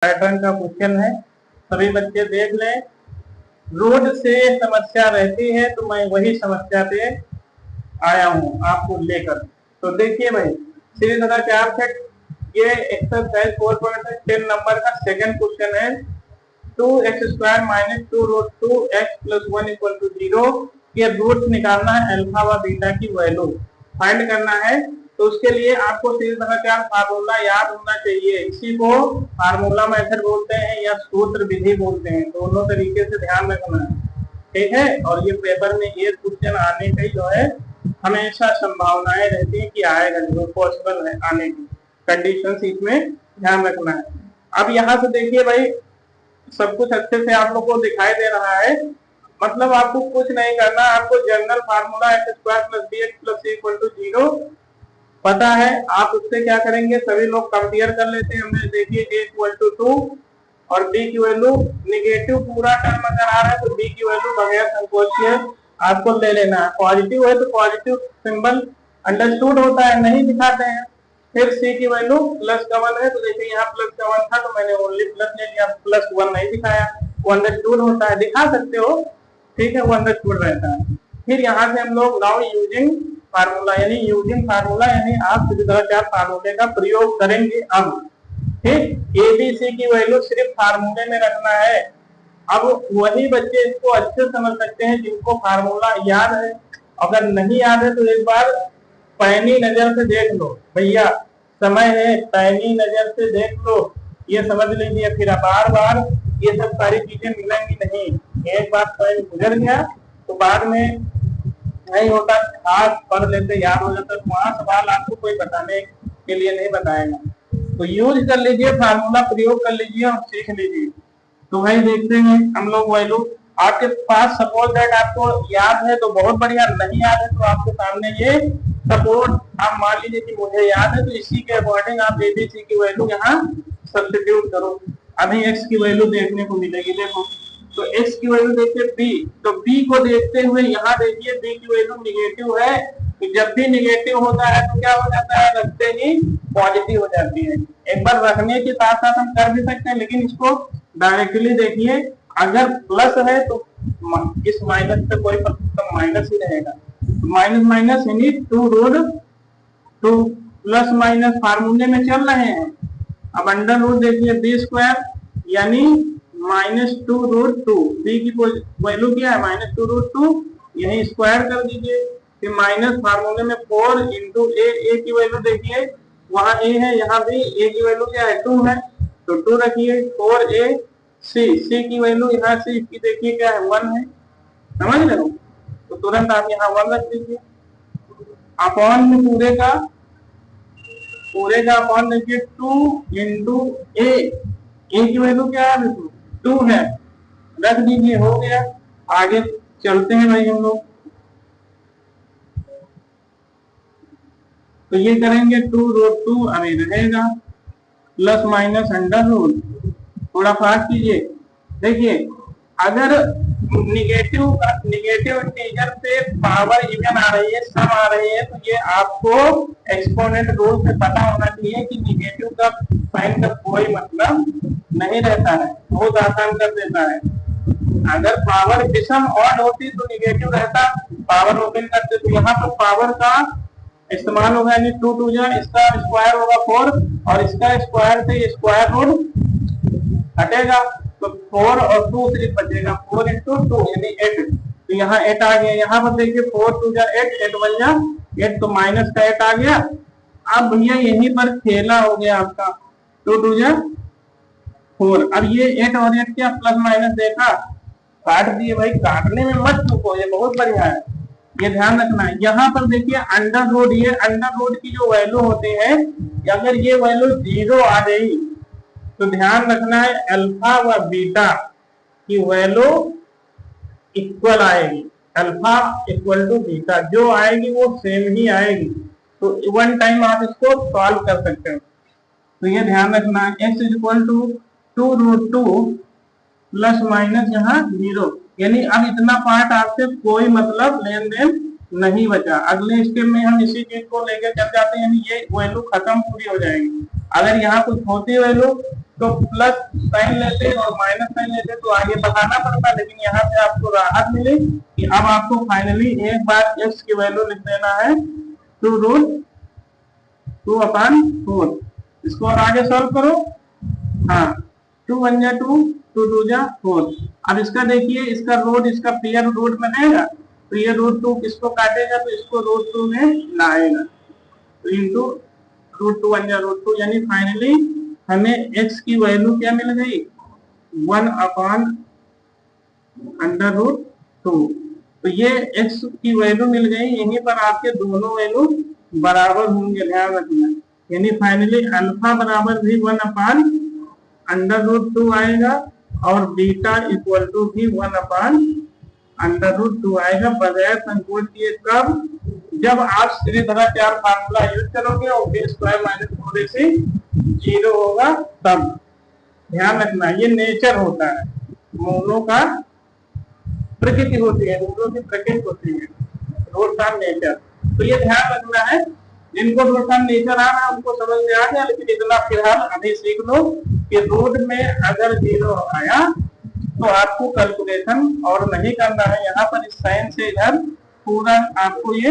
Pattern का question है, सभी बच्चे देख लें। रोज से समस्या रहती है तो मैं वही समस्या पे आया हूँ आपको लेकर। तो देखिए भाई, सीरीज नंबर 4 से ये एक्सरसाइज 4.10 नंबर का सेकंड क्वेश्चन है। 2x² माइनस 2√2x + 1 = 0 के रूट्स निकालना है, अल्फा व बीटा की वैल्यू फाइंड करना है। तो उसके लिए आपको सीरीज नंबर 4 फार्मूला याद होना चाहिए। इसी को फार्मूला मेथड बोलते हैं या सूत्र विधि बोलते हैं, दोनों तरीके से ध्यान रखना है, ठीक है। और ये पेपर में ये क्वेश्चन आने की जो है हमेशा संभावनाएं रहती है कि आएगा, जो पॉसिबल है आने की कंडीशंस इसमें ध्यान रखना है। अब यहाँ से देखिए भाई, सब कुछ अच्छे से आप लोग को दिखाई दे रहा है, मतलब आपको कुछ नहीं करना, आपको general formula x² + bx + c = 0 पता है। आप उससे क्या करेंगे, सभी लोग कंपेयर कर लेते हैं। हमने देखिए a = 2 और b की वैल्यू निगेटिव पूरा टर्म अगर आ रहा है तो b की वैल्यू बगैर संकोच के आपको ले लेना है। पॉजिटिव है तो पॉजिटिव सिंबल अंडरस्टूड होता है, नहीं दिखाते हैं। फिर c की वैल्यू +1 है तो देखिए यहाँ +1 था तो मैंने ओनली प्लस ले लिया, +1 नहीं दिखाया, वो अंडरस्टूड होता है, दिखा सकते हो, ठीक है, वो अंडरस्टूड रहता है। फिर यहाँ से हम लोग नाउ यूजिंग फार्मूला यानी आप सीधी तरह 4 फार्मूले का प्रयोग करेंगे अब, ठीक। ए बी सी की वैल्यू सिर्फ फार्मूले में रखना है। अब वही बच्चे इसको अच्छे समझ सकते हैं जिनको फार्मूला याद है। अगर नहीं याद है तो एक बार पैनी नजर से देख लो भैया, समय है, पैनी नजर से देख लो, ये समझ लीजिए। फिर बार बार ये सब सारी चीजें मिलेंगी नहीं, एक बार पैन गुजर गया तो बाद में नहीं होता, खास पढ़ लेते याद हो जाता, तो वहां सवाल आपको कोई बताने के लिए नहीं बताएगा। तो यूज कर लीजिए, फार्मूला प्रयोग कर लीजिए और सीख लीजिए। तो भाई देखते हैं हम लोग वैल्यू आपके पास, सपोज दैट आपको याद है तो बहुत बढ़िया, नहीं याद है तो आपके सामने ये सपोज आप मान लीजिए कि मुझे याद है तो इसी के अकॉर्डिंग आप ए बी सी की वैल्यू यहाँ सब्स्टिट्यूट करो। अभी x की वैल्यू देखने को मिलेगी, देखो तो x की वैल्यू देखिए b, तो b को देखते हुए यहाँ देखिए b की वैल्यू निगेटिव है, तो जब भी निगेटिव होता है तो क्या हो जाता है, रखते ही पॉजिटिव हो जाती है। एक बार रखने के साथ साथ हम कर भी सकते हैं, लेकिन इसको डायरेक्टली देखिए, अगर प्लस है तो इस माइनस से कोई तो माइनस ही रहेगा, माइनस माइनस यानी 2√2 प्लस माइनस फार्मूले में चल रहे हैं। अब अंडर रूट देखिए b² यानी -2√2, b की वैल्यू क्या है -2√2, यही स्क्वायर कर दीजिए। फिर माइनस फार्मूले में 4 इंटू a की वैल्यू देखिए, वहां a है, यहाँ भी a की वैल्यू क्या है 2 है तो 2 रखिए। 4a c की वैल्यू यहाँ c की देखिए क्या है 1 है, समझ रहे हो, तो तुरंत आप यहाँ 1 रख दीजिए। अपॉन में पूरे का अपॉन देखिए 2 इंटू a की वैल्यू क्या है 2 है, रख दीजिए, हो गया। आगे चलते हैं भाई हम लोग, तो ये करेंगे 2√2 अभी रहेगा, प्लस माइनस अंडर रूट, थोड़ा फास्ट कीजिए। देखिए अगर निगेटिव इंटीजर पे पावर इवन आ रही है, सम आ रही है, तो ये आपको एक्सपोनेंट रूल से पता होना चाहिए कि निगेटिव का साइन का कोई मतलब नहीं रहता है, बहुत आसान कर देता है। अगर पावर विषम ऑड होती तो निगेटिव रहता, पावर ओपन करते तो यहाँ पर पावर का इस्तेमाल होगा, यानी 2 2 जा, इसका स्क्वायर होगा 4 और इसका स्क्वायर से स्क्वायर रूट हटेगा तो 4 और 2 सिर्फ बचेगा, 4 इंटू 2 यानी 8, तो यहाँ 8 आ गया। यहाँ पर देखिए 4 2 जा 8, 8 1 जा 8, तो माइनस का 8 आ गया। अब भैया यहीं पर खेला हो गया आपका, 2 2 जा 4, अब ये 8 और 8 क्या प्लस माइनस देखा, काट दिए भाई, काटने में मत चूको, ये बहुत बढ़िया है, ये ध्यान रखना है। यहाँ पर देखिए अंडर रूट, ये अंडर रूट की जो वैल्यू होती है, अगर ये वैल्यू 0 आ गई तो ध्यान रखना है अल्फा व बीटा की वैल्यू इक्वल आएगी, अल्फा इक्वल टू बीटा जो आएगी वो सेम ही आएगी, तो वन टाइम आप इसको सॉल्व कर सकते हो। तो ये ध्यान रखना है, x = 2√2 प्लस माइनस यहाँ 0, यानी अब इतना पार्ट आपसे कोई मतलब लेन देन नहीं बचा। अगले स्टेप में हम इसी चीज को लेकर चल जाते हैं, यानी ये वैल्यू खत्म पूरी हो जाएगी। अगर यहाँ कुछ होती वैल्यू तो प्लस साइन लेते और माइनस साइन लेते तो आगे बताना पड़ता, लेकिन यहाँ पे आपको राहत मिली कि अब आपको फाइनली एक बार एक्स की वैल्यू लिख देना है 2√2/4। इसको और आगे सॉल्व करो। हाँ, 2 1 जा 2, 2 2 जा 4। अब इसका देखिए, इसका रूट इसका प्रियर रूट में रहेगा, तो ये √2 किसको काटेगा तो इसको √2 में लाएगा, तो इंटू √2 1 जा √2, यानी फाइनली हमें x की वैल्यू क्या मिल गई 1/√2। तो ये x की वैल्यू मिल गई, यहीं पर आपके दोनों वैल्यू बराबर होंगे, ध्यान रखना। यानी फाइनली अल्फा बराबर भी 1/√2 आएगा और बीटा इक्वल टू भी 1/√2 आएगा, बगैर संकोच किए। कब? जब आप श्रीधराचार्य फार्मूला यूज करोगे और b² - 4ac 0 होगा तब। ध्यान रखना, ये नेचर होता है, मूलों का प्रकृति होती है, मूलों की प्रकृति होती है, रूट का नेचर। तो ये ध्यान रखना है, जिनको रूट का नेचर आ रहा है उनको समझ में आ गया, लेकिन इतना फिलहाल अभी सीख लो कि रूट में अगर 0 आया तो आपको कैलकुलेशन और नहीं करना है, यहाँ पर इस साइन से इधर पूरा आपको ये